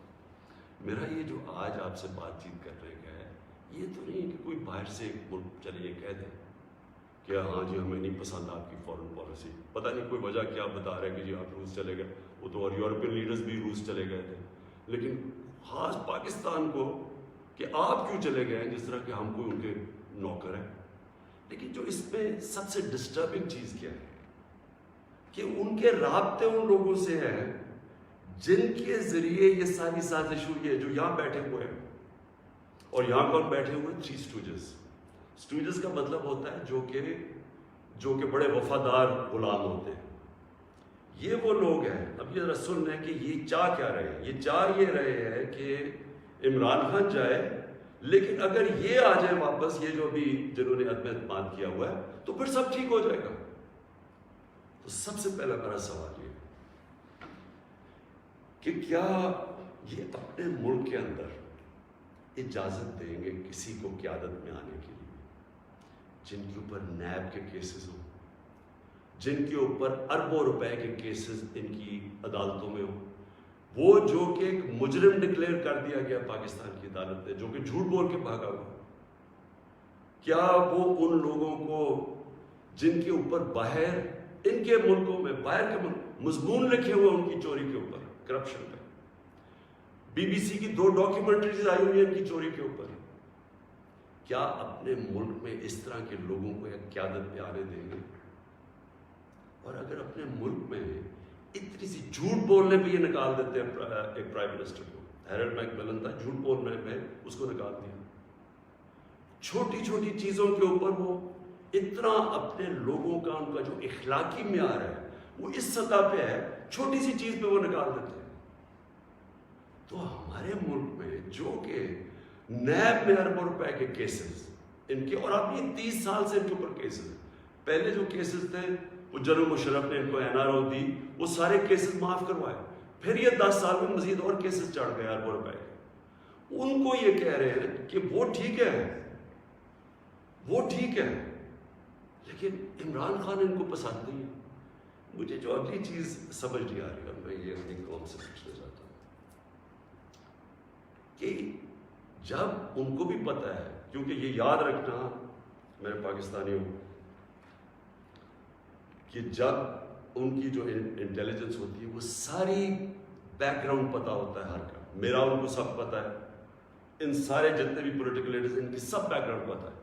میرا یہ جو آج آپ سے بات چیت کرنے کا ہے، یہ تو نہیں کہ کوئی باہر سے ایک ملک چلے یہ کہہ دے کہ ہاں جی ہمیں نہیں پسند آپ کی فارن پالیسی، پتہ نہیں کوئی وجہ کیا بتا رہے کہ جی آپ روس چلے گئے. وہ تو اور یورپین لیڈرز بھی روس چلے گئے تھے، لیکن خاص پاکستان کو کہ آپ کیوں چلے گئے ہیں، جس طرح کہ ہم کوئی ان کے نوکر ہیں. لیکن جو اس میں سب سے ڈسٹربنگ چیز کیا ہے کہ ان کے رابطے ان لوگوں سے ہیں جن کے ذریعے یہ ساری سازش ہوئی ہے، جو یہاں بیٹھے ہوئے ہیں. اور یہاں کون بیٹھے ہوئے؟ 3 اسٹوجز. اسٹوجز کا مطلب ہوتا ہے جو کہ بڑے وفادار غلام ہوتے ہیں. یہ وہ لوگ ہیں. اب یہ ذرا سن لیں کہ یہ چاہ کیا رہے ہیں. یہ چاہ یہ رہے ہیں کہ عمران خان جائے، لیکن اگر یہ آ جائے واپس، یہ جو بھی جنہوں نے عدم اعتماد کیا ہوا ہے، تو پھر سب ٹھیک ہو جائے گا. تو سب سے پہلا میرا سوال یہ کہ کیا یہ اپنے ملک کے اندر اجازت دیں گے کسی کو قیادت میں آنے کے لیے جن کے اوپر نیب کے کیسز ہوں، جن کے اوپر اربوں روپے کے کیسز ان کی عدالتوں میں ہوں، وہ جو کہ ایک مجرم ڈکلیئر کر دیا گیا پاکستان کی عدالت نے، جو کہ جھوٹ بول کے بھاگا ہوا؟ کیا وہ ان لوگوں کو جن کے اوپر باہر ان کے ملکوں میں باہر کے مضمون لکھے ہوئے ان کی چوری کے اوپر، کرپشن کا، BBC کی 2 ڈاکیومنٹریز آئی ہوئی ہیں ان کی چوری کے اوپر، کیا اپنے ملک میں اس طرح کے لوگوں کو ایک قیادت پہ آنے دیں گے؟ اور اگر اپنے ملک میں اتنی سی جھوٹ بولنے پہ یہ نکال دیتے ہیں ایک پرائم منسٹر کو، ہیرلڈ میک ملن تھا، جھوٹ بولنے پہ اس کو نکال دیا. چھوٹی چھوٹی چیزوں کے اوپر وہ اتنا اپنے لوگوں کا ان کا جو اخلاقی معیار ہے وہ اس سطح پہ ہے، چھوٹی سی چیز پہ وہ نکال دیتے ہیں. تو ہمارے ملک میں جو کہ نیب میں اربوں روپے کے کیسز ان کے، اور اب یہ 30 سال سے ان کے اوپر کیسز ہیں. پہلے جو کیسز تھے وہ جنرل مشرف نے ان کو NRO دی، وہ سارے کیسز معاف کروائے. پھر یہ 10 سال میں مزید اور کیسز چڑھ گئے اربوں روپے کے. ان کو یہ کہہ رہے ہیں کہ وہ ٹھیک ہے، وہ ٹھیک ہے، لیکن عمران خان ان کو پسند نہیں ہے. مجھے جو اگلی چیز سمجھ نہیں آ رہی ہے، میں یہ اپنی قوم سے پوچھنا چاہتا ہوں کہ جب ان کو بھی پتہ ہے، کیونکہ یہ یاد رکھنا میرے پاکستانیوں کہ جب ان کی جو انٹیلیجنس ہوتی ہے وہ ساری بیک گراؤنڈ پتہ ہوتا ہے ہر کا. میرا ان کو سب پتہ ہے، ان سارے جتنے بھی پولیٹیکل لیڈرز ان کی سب بیک گراؤنڈ پتہ ہے.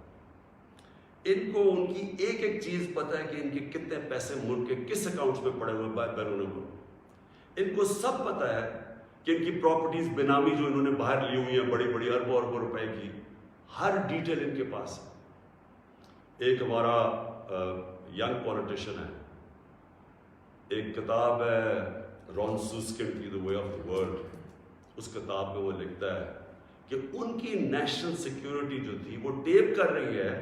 ان کو ان کی ایک ایک چیز پتہ ہے کہ ان کے کتنے پیسے ملک کے کس اکاؤنٹس میں پڑے ہوئے بیرون ملک. ان کو سب پتہ ہے کہ ان کی پراپرٹیز بینامی جو انہوں نے باہر لی ہوئی ہیں بڑی بڑی اربوں روپے کی، ہر ڈیٹیل ان کے پاس ہے. ایک ہمارا ینگ پولیٹیشین ہے، ایک کتاب ہے رون سوسکن کی دی وے آف دی ورلڈ. اس کتاب میں وہ لکھتا ہے کہ ان کی نیشنل سیکیورٹی جو تھی وہ ٹیپ کر رہی ہے،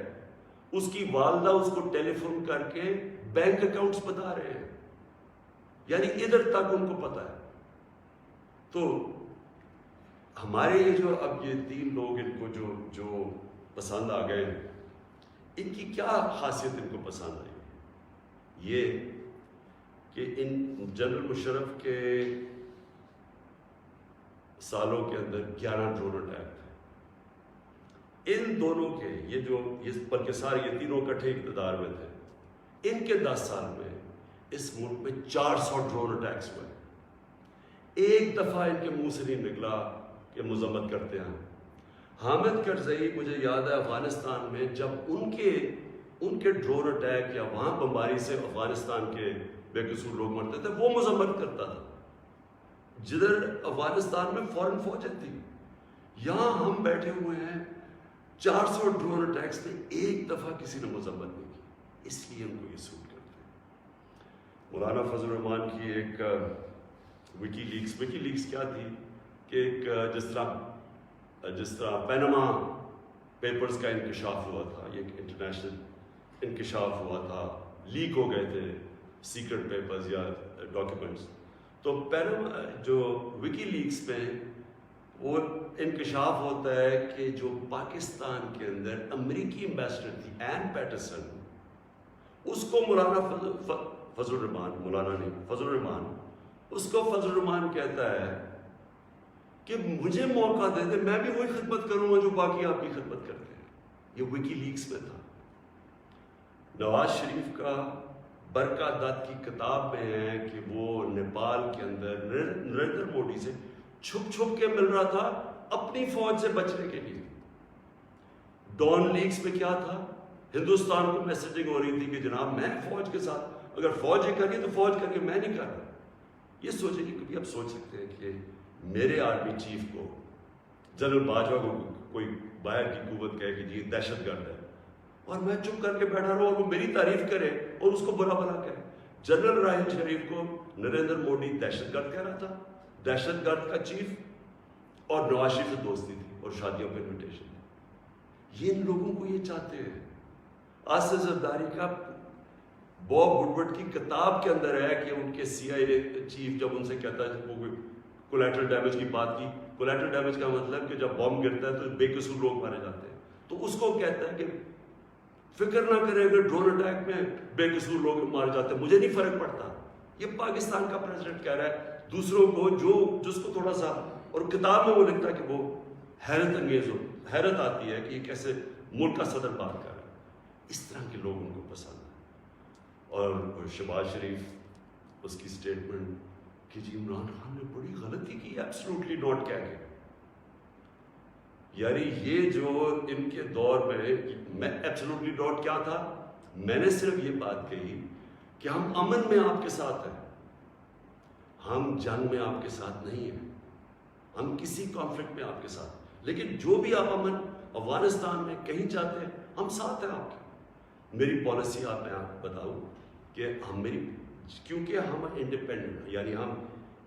اس کی والدہ اس کو ٹیلی فون کر کے بینک اکاؤنٹس بتا رہے ہیں، یعنی ادھر تک ان کو پتا ہے. تو ہمارے یہ جو اب یہ 3 لوگ ان کو جو پسند آ گئے ہیں، ان کی کیا خاصیت ان کو پسند آئی؟ یہ کہ ان جنرل مشرف کے سالوں کے اندر 11 ڈرون اٹیک تھے. ان دونوں کے یہ بلکہ سارے یہ تینوں اکٹھے اقتدار میں تھے. ان کے 10 سال میں اس ملک میں 400 ڈرون اٹیکس ہوئے. ایک دفعہ ان کے منہ سے نہیں نکلا کہ مذمت کرتے ہیں. حامد کرزئی مجھے یاد ہے افغانستان میں جب ان کے ڈرون اٹیک یا وہاں بمباری سے افغانستان کے بے قصور لوگ مرتے تھے، وہ مذمت کرتا تھا. جدھر افغانستان میں فورن فوجیں تھی، یہاں ہم بیٹھے ہوئے ہیں 400 ڈرون اٹیکس میں ایک دفعہ کسی نے مذمت نہیں کی. اس لیے ان کو یہ سوٹ کرتے ہیں. مولانا فضل الرحمان کی ایک وکی لیکس کیا تھی کہ ایک جس طرح پینما پیپرز کا انکشاف ہوا تھا، یہ ایک انٹرنیشنل انکشاف ہوا تھا، لیک ہو گئے تھے سیکرٹ پیپرز یا ڈاکیومنٹس. تو پینما جو وکی لیکس میں وہ انکشاف ہوتا ہے کہ جو پاکستان کے اندر امریکی ایمبیسڈر تھی این پیٹرسن، اس کو مولانا فضل الرحمان، مولانا نہیں، فضل الرحمان، اس کو فضل الرحمان کہتا ہے کہ مجھے موقع دے دے، میں بھی وہی خدمت کروں گا جو باقی آپ کی خدمت کرتے ہیں. یہ وکی لیکس میں تھا. نواز شریف کا برکا دت کی کتاب میں ہے کہ وہ نیپال کے اندر نریندر مودی سے چھپ چھپ کے مل رہا تھا اپنی فوج سے بچنے کے لیے. ڈان لیکس میں کیا تھا؟ ہندوستان کو میسیجنگ ہو رہی تھی کہ جناب میں فوج کے ساتھ، اگر فوج یہ کر رہی تو فوج کر کے میں نہیں کر رہا. یہ سوچیں کہ کبھی آپ سوچ سکتے ہیں کہ میرے آرمی چیف کو، جنرل باجوہ کو کوئی باہر کی قوت کہے کہ جی دہشت گرد ہے، اور میں چپ کر کے بیٹھا رہوں اور وہ میری تعریف کرے اور اس کو برا بھلا کہے. جنرل راحیل شریف کو نریندر مودی دہشت گرد کہہ رہا تھا، دہشت گرد کا چیف، اور نواز شریف سے دوستی تھی اور شادیوں پہ انویٹیشن تھی. یہ ان لوگوں کو یہ چاہتے ہیں. آصف زرداری کا باب وڈورڈ کی کتاب کے اندر ہے کہ ان کے سی آئی اے چیف جب ان سے کہتا ہے، وہ کولیٹرل ڈیمیج کی بات کی، کولیٹرل ڈیمیج کا مطلب کہ جب بم گرتا ہے تو بے قصور لوگ مارے جاتے ہیں، تو اس کو کہتا ہے کہ فکر نہ کریں اگر ڈرون اٹیک میں بے قصور لوگ مارے جاتے ہیں مجھے نہیں فرق پڑتا. یہ پاکستان کا پریزیڈنٹ کہہ رہا ہے دوسروں کو، جس کو تھوڑا سا، اور کتاب میں وہ لکھتا ہے کہ وہ حیرت انگیز ہو، حیرت آتی ہے کہ یہ کیسے ملک کا صدر بات کر رہا ہے. اس طرح کے لوگ ان کو پسند ہیں. اور شہباز شریف، اس کی سٹیٹمنٹ کہ جی عمران خان نے بڑی غلطی کی، ایبسلوٹلی ناٹ کہہ کے. یعنی یہ جو ان کے دور میں ایبسلوٹلی ناٹ کیا تھا، میں نے صرف یہ بات کہی کہ ہم امن میں آپ کے ساتھ ہیں، ہم جنگ میں آپ کے ساتھ نہیں ہیں، ہم کسی کانفلکٹ میں آپ کے ساتھ، لیکن جو بھی آپ امن افغانستان میں کہیں چاہتے ہیں ہم ساتھ ہیں آپ کے. میری پالیسی آپ میں آپ کو بتاؤں کہ کیونکہ ہم انڈیپینڈنٹ، یعنی ہم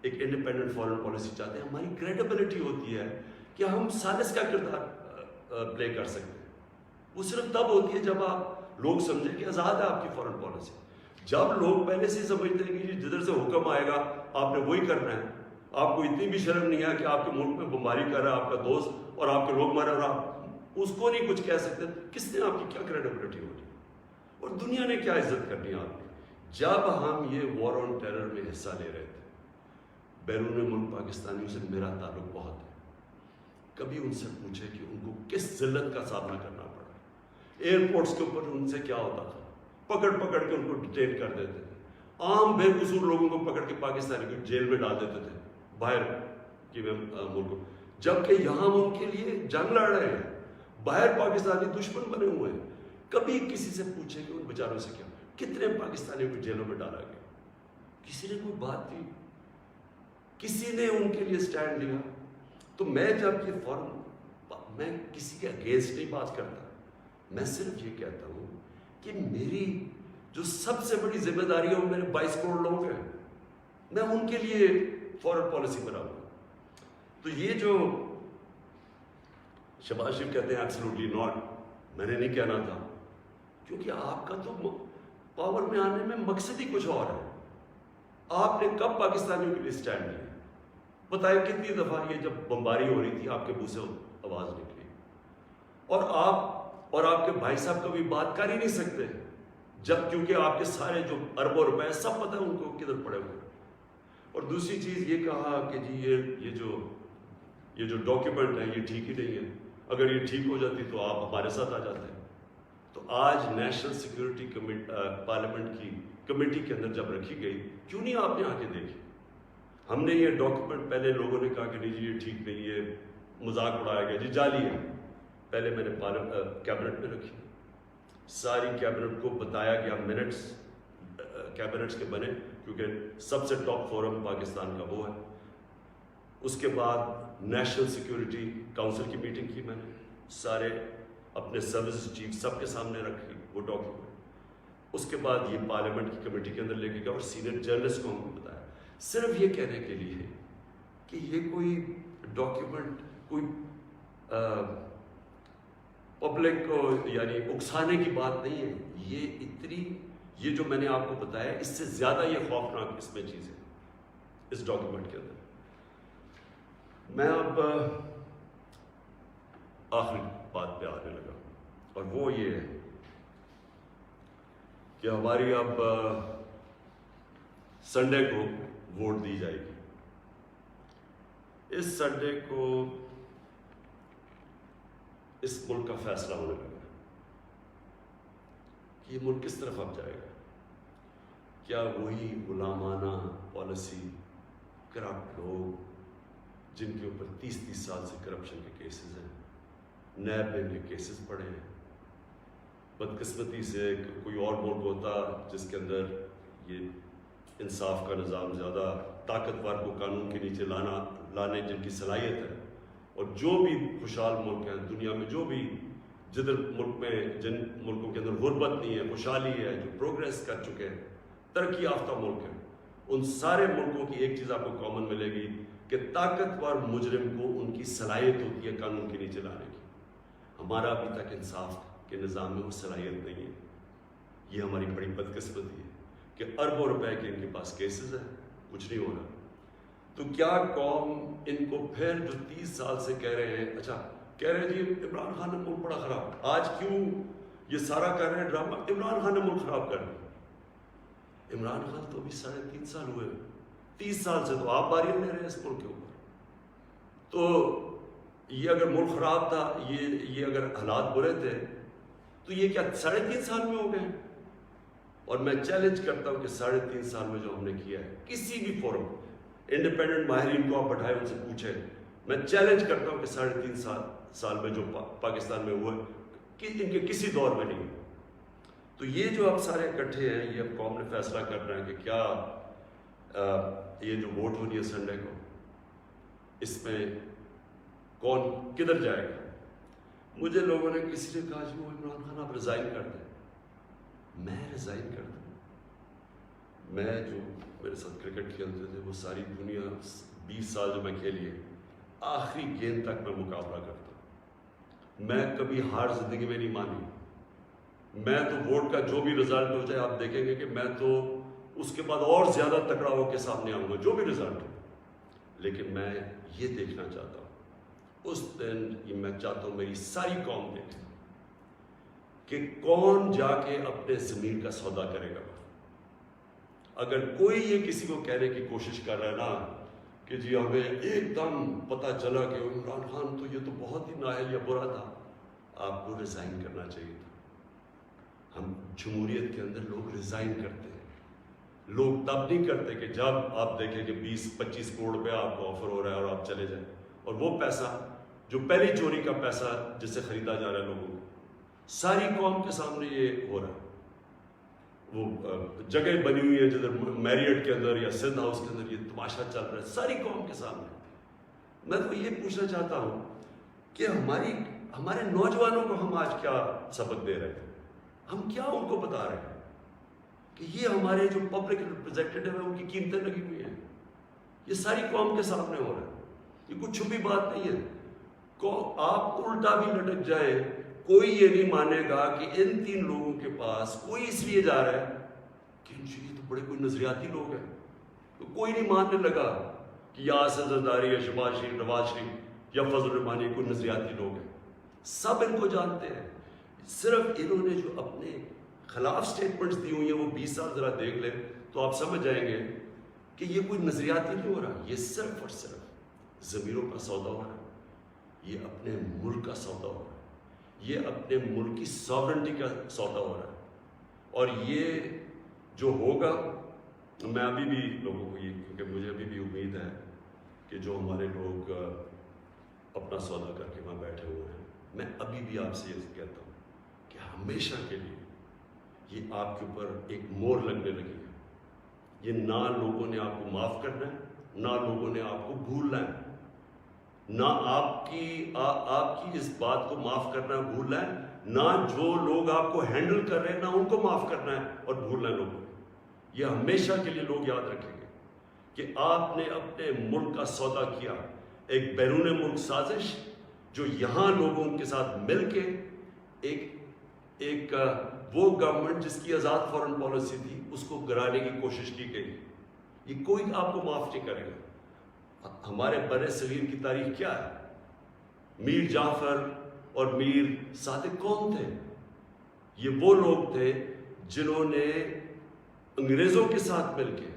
ایک انڈیپینڈنٹ فارن پالیسی چاہتے ہیں، ہماری کریڈیبلٹی ہوتی ہے کہ ہم سالس کا کردار پلے کر سکتے ہیں. وہ صرف تب ہوتی ہے جب آپ لوگ سمجھیں کہ آزاد ہے آپ کی فارن پالیسی. جب لوگ پہلے سے سمجھتے ہیں کہ جدھر سے حکم آئے گا آپ نے وہی کرنا ہے، آپ کو اتنی بھی شرم نہیں ہے کہ آپ کے ملک میں بمباری کر رہا ہے آپ کا دوست اور آپ کے لوگ مر رہا، اس کو نہیں کچھ کہہ سکتے، کس نے آپ کی کیا کریڈیبلٹی ہو رہی اور دنیا نے کیا عزت کرنی ہے آپ کی. جب ہم یہ وار آن ٹیرر میں حصہ لے رہے تھے، بیرون ملک پاکستانیوں سے میرا تعلق بہت ہے، کبھی ان سے پوچھے کہ ان کو کس ذلت کا سامنا کرنا پڑا. ایئرپورٹس کے اوپر ان سے کیا ہوتا تھا، پکڑ کے ان کو ڈیٹین کر دیتے تھے، عام بے قصور لوگوں کو پکڑ کے پاکستانی کو جیل میں ڈال دیتے تھے باہر کے ملکوں، جبکہ یہاں ہم ان کے لیے جنگ لڑ رہے ہیں، باہر پاکستانی دشمن بنے ہوئے ہیں. کبھی کسی سے پوچھے کہ ان بیچاروں سے کیا، کتنے پاکستانیوں کو جیلوں میں ڈالا گیا، کسی نے کوئی بات کی، کسی نے ان کے لیے سٹینڈ لیا. تو میں جب یہ میں کسی کے اگینسٹ نہیں بات کرتا، میں صرف یہ کہتا ہوں کہ میری جو سب سے بڑی ذمہ داری ہے وہ میرے 22 کروڑ لوگ ہیں، میں ان کے لیے فارن پالیسی بناؤں. تو یہ جو شہباز شریف کہتے ہیں ایبسلوٹلی ناٹ، میں نے نہیں کہنا تھا، کیونکہ آپ کا تو پاور میں آنے میں مقصد ہی کچھ اور ہے. آپ نے کب پاکستانیوں کے لیے سٹینڈ لیا؟ بتائیں کتنی دفعہ یہ جب بمباری ہو رہی تھی آپ کے منہ سے آواز نکلی، اور آپ کے بھائی صاحب کبھی بات کر ہی نہیں سکتے جب، کیونکہ آپ کے سارے جو اربوں روپے سب پتہ ہے ان کو کدھر پڑے ہوئے. اور دوسری چیز یہ کہا کہ جی یہ جو ڈاکیومنٹ ہے یہ ٹھیک ہی نہیں ہے، اگر یہ ٹھیک ہو جاتی تو آپ ہمارے ساتھ آ جاتے ہیں. تو آج نیشنل سیکورٹی پارلیمنٹ کی کمیٹی کے اندر جب رکھی گئی، کیوں نہیں آپ نے آ کے دیکھی؟ ہم نے یہ ڈاکیومنٹ، پہلے لوگوں نے کہا کہ نہیں جی یہ ٹھیک نہیں ہے، مذاق اڑایا گیا، جی جعلی ہے. پہلے میں نے کیبنٹ میں رکھی، ساری کیبنٹ کو بتایا گیا، منٹس کیبنٹس کے بنے، کیونکہ سب سے ٹاپ فورم پاکستان کا وہ ہے. اس کے بعد نیشنل سیکورٹی کاؤنسل کی میٹنگ کی میں نے، سارے اپنے سروسز چیف سب کے سامنے رکھی وہ ڈاکیومنٹ. اس کے بعد یہ پارلیمنٹ کی کمیٹی کے اندر لے کے گیا اور سینئر جرنلسٹ کو ہم کو بتایا، صرف یہ کہنے کے لیے کہ یہ کوئی ڈاکیومنٹ کوئی پبلک کو یعنی اکسانے کی بات نہیں ہے. یہ جو میں نے آپ کو بتایا اس سے زیادہ یہ خوفناک اس میں چیز ہے اس ڈاکیومنٹ کے اندر. میں اب آخری بات پہ آنے لگا، اور وہ یہ ہے کہ ہماری اب سنڈے کو ووٹ دی جائے گی. اس سنڈے کو اس ملک کا فیصلہ ہونے لگا کہ یہ ملک کس طرف اب جائے گا. کیا وہی غلامانہ پالیسی، کرپٹ لوگ جن کے اوپر 30 سال سے کرپشن کے کیسز ہیں، نیب میں ان کے کیسز پڑے ہیں. بدقسمتی سے کوئی اور ملک ہوتا جس کے اندر یہ انصاف کا نظام زیادہ طاقتور کو قانون کے نیچے لانے جن کی صلاحیت ہے، اور جو بھی خوشحال ملک ہیں دنیا میں، جو بھی جدھر ملک میں جن ملکوں کے اندر غربت نہیں ہے، خوشحالی ہے، جو پروگریس کر چکے ہیں، ترقی یافتہ ملک ہیں، ان سارے ملکوں کی ایک چیز آپ کو کامن ملے گی کہ طاقتور مجرم کو ان کی صلاحیت ہوتی ہے قانون کے نیچے لانے کی. ہمارا ابھی تک انصاف کے نظام میں وہ صلاحیت نہیں ہے. یہ ہماری بڑی بدقسمتی ہے کہ اربوں روپے کے ان کے پاس کیسز ہیں، کچھ نہیں ہو رہا. تو کیا قوم ان کو پھر جو 30 سال سے کہہ رہے ہیں، اچھا کہہ رہے جی عمران خان نے ملک بڑا خراب، آج کیوں یہ سارا کر رہے ہیں ڈرامہ؟ عمران خان نے ملک خراب کر دیا. عمران خان تو ابھی 3.5 سال ہوئے، 30 سال سے تو آپ باریاں لے رہے ہیں اس ملک کے اوپر. تو یہ اگر ملک خراب تھا، یہ اگر حالات برے تھے، تو یہ کیا 3.5 سال میں ہو گئے؟ اور میں چیلنج کرتا ہوں کہ 3.5 سال میں جو ہم نے کیا ہے، کسی بھی فورم، انڈیپینڈنٹ ماہرین کو آپ بٹھائے ان سے پوچھیں، میں چیلنج کرتا ہوں کہ 3.5 سال میں جو پاکستان میں ہوا کہ ان کے کسی دور میں نہیں. تو یہ جو اب سارے اکٹھے ہیں، یہ اب قوم نے فیصلہ کرنا ہے کہ کیا یہ جو ووٹ ہونی ہے سنڈے کو، اس میں کون کدھر جائے گا. مجھے لوگوں نے کسی نے کہا جی وہ عمران خان آپ ریزائن کر دیں. میں ریزائن کر دوں؟ میں جو میرے ساتھ کرکٹ کھیلتے تھے وہ ساری دنیا 20 سال جو میں کھیلی ہے، آخری گیند تک میں مقابلہ کرتا ہوں. میں کبھی ہار زندگی میں نہیں مانی. میں تو ووٹ کا جو بھی رزلٹ ہو جائے آپ دیکھیں گے کہ میں تو اس کے بعد اور زیادہ تکڑا ہو کے سامنے آؤں گا جو بھی رزلٹ ہو. لیکن میں یہ دیکھنا چاہتا ہوں اس دن، یہ میں چاہتا ہوں میری ساری قوم دیکھے کہ کون جا کے اپنے ضمیر کا سودا کرے گا. اگر کوئی یہ کسی کو کہنے کی کوشش کر رہا ہے نا کہ جی ہمیں ایک دم پتہ چلا کہ عمران خان تو یہ تو بہت ہی نااہل یا برا تھا، آپ کو ریزائن کرنا چاہیے تھا. ہم جمہوریت کے اندر لوگ ریزائن کرتے ہیں. لوگ تب نہیں کرتے کہ جب آپ دیکھیں کہ 20-25 کروڑ روپے آپ کو آفر ہو رہا ہے اور آپ چلے جائیں، اور وہ پیسہ جو پہلی چوری کا پیسہ جس سے خریدا جا رہا ہے لوگوں کو، ساری قوم کے سامنے یہ ہو رہا ہے. وہ جگہ بنی ہوئی ہے جدھر میریٹ کے اندر یا سندھ ہاؤس کے اندر یہ تماشا چل رہا ہے ساری قوم کے سامنے. میں تو یہ پوچھنا چاہتا ہوں کہ ہمارے نوجوانوں کو ہم آج کیا سبق دے رہے ہیں؟ ہم کیا ان کو بتا رہے ہیں کہ یہ ہمارے جو پبلک ریپرزینٹیٹیو ہیں ان کی قیمتیں لگی ہوئی ہیں؟ یہ ساری قوم کے سامنے ہو رہا ہے. یہ کوئی چھپی بات نہیں ہے. آپ الٹا بھی لٹک جائے، کوئی یہ نہیں مانے گا کہ ان 3 لوگوں کے پاس کوئی اس لیے جا رہا ہے کہ یہ تو بڑے کوئی نظریاتی لوگ ہیں. تو کوئی نہیں ماننے لگا کہ یا آصف زرداری یا شہباز شریف، نواز شریف یا فضل الرحمانی کوئی نظریاتی لوگ ہیں. سب ان کو جانتے ہیں. صرف انہوں نے جو اپنے خلاف سٹیٹمنٹس دی ہوئی ہیں وہ 20 سال ذرا دیکھ لیں تو آپ سمجھ جائیں گے کہ یہ کوئی نظریاتی نہیں ہو رہا. یہ صرف اور صرف ضمیروں کا سودا ہو رہا ہے. یہ اپنے ملک کا سودا ہو رہا ہے. یہ اپنے ملک کی ساورنٹی کا سودا ہو رہا ہے. اور یہ جو ہوگا، میں ابھی بھی لوگوں کو یہ، کیونکہ مجھے ابھی بھی امید ہے کہ جو ہمارے لوگ اپنا سودا کر کے وہاں بیٹھے ہوئے ہیں، میں ابھی بھی آپ سے یہ کہتا ہوں کہ ہمیشہ کے لیے یہ آپ کے اوپر ایک مور لگنے لگی ہے. یہ نہ لوگوں نے آپ کو معاف کرنا ہے، نہ لوگوں نے آپ کو بھولنا ہے، نہ آپ کی اس بات کو معاف کرنا ہے، بھولنا ہے، نہ جو لوگ آپ کو ہینڈل کر رہے ہیں نہ ان کو معاف کرنا ہے اور بھولنا ہے لوگوں کو. یہ ہمیشہ کے لیے لوگ یاد رکھیں گے کہ آپ نے اپنے ملک کا سودا کیا. ایک بیرون ملک سازش جو یہاں لوگوں کے ساتھ مل کے ایک وہ گورنمنٹ جس کی آزاد فورن پالیسی تھی اس کو گرانے کی کوشش کی گئی. یہ کوئی آپ کو معاف نہیں کرے گا. ہمارے بر صغیر کی تاریخ کیا ہے؟ میر جعفر اور میر صادق کون تھے؟ یہ وہ لوگ تھے جنہوں نے انگریزوں کے ساتھ مل کے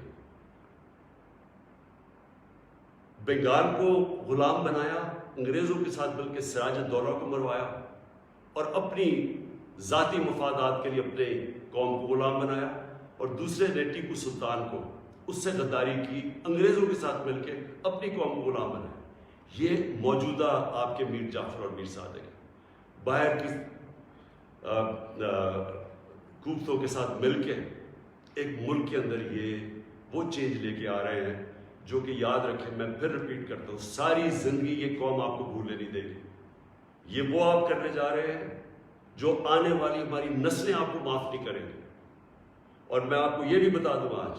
بنگال کو غلام بنایا، انگریزوں کے ساتھ مل کے سراج الدولہ کو مروایا، اور اپنی ذاتی مفادات کے لیے اپنے قوم کو غلام بنایا، اور دوسرے نے ٹیپو سلطان کو اس سے غداری کی، انگریزوں کے ساتھ مل کے اپنی قوم کو غلام بنایا۔ یہ موجودہ آپ کے میر جعفر اور میر صادق باہر کی قوتوں کے ساتھ مل کے ایک ملک کے اندر یہ وہ چینج لے کے آ رہے ہیں جو کہ یاد رکھیں، میں پھر رپیٹ کرتا ہوں، ساری زندگی یہ قوم آپ کو بھولنے نہیں دے گی۔ یہ وہ آپ کرنے جا رہے ہیں جو آنے والی ہماری نسلیں آپ کو معاف نہیں کریں گی۔ اور میں آپ کو یہ بھی بتا دوں آج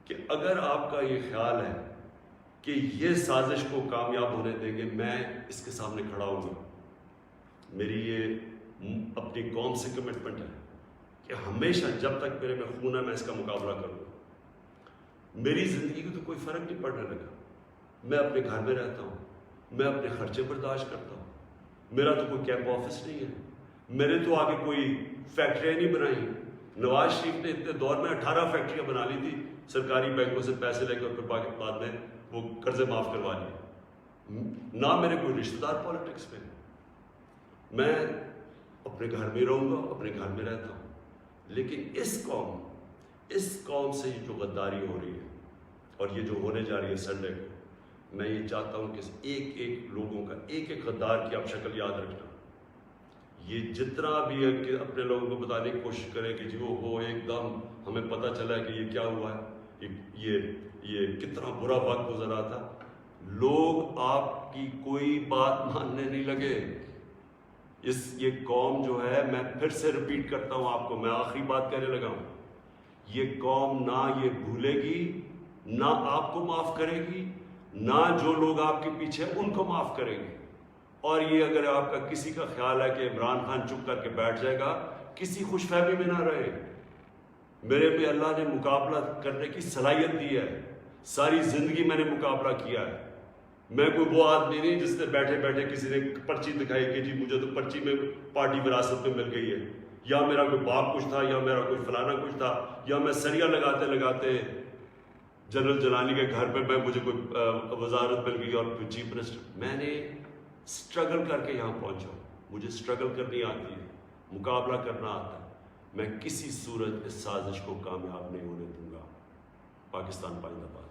کہ اگر آپ کا یہ خیال ہے کہ یہ سازش کو کامیاب ہونے دیں گے، میں اس کے سامنے کھڑا ہوں گا۔ میری یہ اپنی قوم سے کمٹمنٹ ہے کہ ہمیشہ جب تک میرے میں خون ہے میں اس کا مقابلہ کروں گا۔ میری زندگی کو تو کوئی فرق نہیں پڑنے لگا، میں اپنے گھر میں رہتا ہوں، میں اپنے خرچے برداشت کرتا ہوں، میرا تو کوئی کیمپ آفس نہیں ہے، میں نے تو آگے کوئی فیکٹریاں نہیں بنائی۔ نواز شریف نے اتنے دور میں 18 فیکٹریاں بنا لی تھی سرکاری بینکوں سے پیسے لے کر، پھر بعد میں وہ قرضے معاف کروا لیے۔ نہ میرے کوئی رشتہ دار پالیٹکس میں، میں اپنے گھر میں رہوں گا، اپنے گھر میں رہتا ہوں۔ لیکن اس قوم سے جو غداری ہو رہی ہے اور یہ جو ہونے جا رہی ہے سنڈے کو، میں یہ چاہتا ہوں کہ ایک ایک لوگوں کا، ایک ایک غدار کی آپ شکل یاد رکھنا۔ یہ جتنا بھی ہے کہ اپنے لوگوں کو بتانے کی کوشش کریں کہ جی وہ ہو ایک دم ہمیں پتہ چلا ہے کہ یہ کیا ہوا ہے، یہ کتنا برا وقت گزرا تھا، لوگ آپ کی کوئی بات ماننے نہیں لگے۔ یہ قوم جو ہے، میں پھر سے رپیٹ کرتا ہوں آپ کو، میں آخری بات کہنے لگا ہوں، یہ قوم نہ یہ بھولے گی، نہ آپ کو معاف کرے گی، نہ جو لوگ آپ کے پیچھے ان کو معاف کریں گے۔ اور یہ اگر آپ کا کسی کا خیال ہے کہ عمران خان چپ کر کے بیٹھ جائے گا، کسی خوش فہمی میں نہ رہے۔ میرے پہ اللہ نے مقابلہ کرنے کی صلاحیت دی ہے، ساری زندگی میں نے مقابلہ کیا ہے۔ میں کوئی وہ آدمی نہیں جس نے بیٹھے بیٹھے کسی نے پرچی دکھائی کہ جی مجھے تو پرچی میں پارٹی وراثت میں مل گئی ہے، یا میرا کوئی باپ کچھ تھا، یا میرا کوئی فلانا کچھ تھا، یا میں سریا لگاتے لگاتے جنرل جلانی کے گھر پہ مجھے کوئی وزارت مل گئی اور چیف منسٹر۔ میں نے اسٹرگل کر کے یہاں پہنچا ہوں، مجھے اسٹرگل کرنی آتی ہے، مقابلہ کرنا آتا ہے۔ میں کسی صورت اس سازش کو کامیاب نہیں ہونے دوں گا۔ پاکستان پائندہ باد۔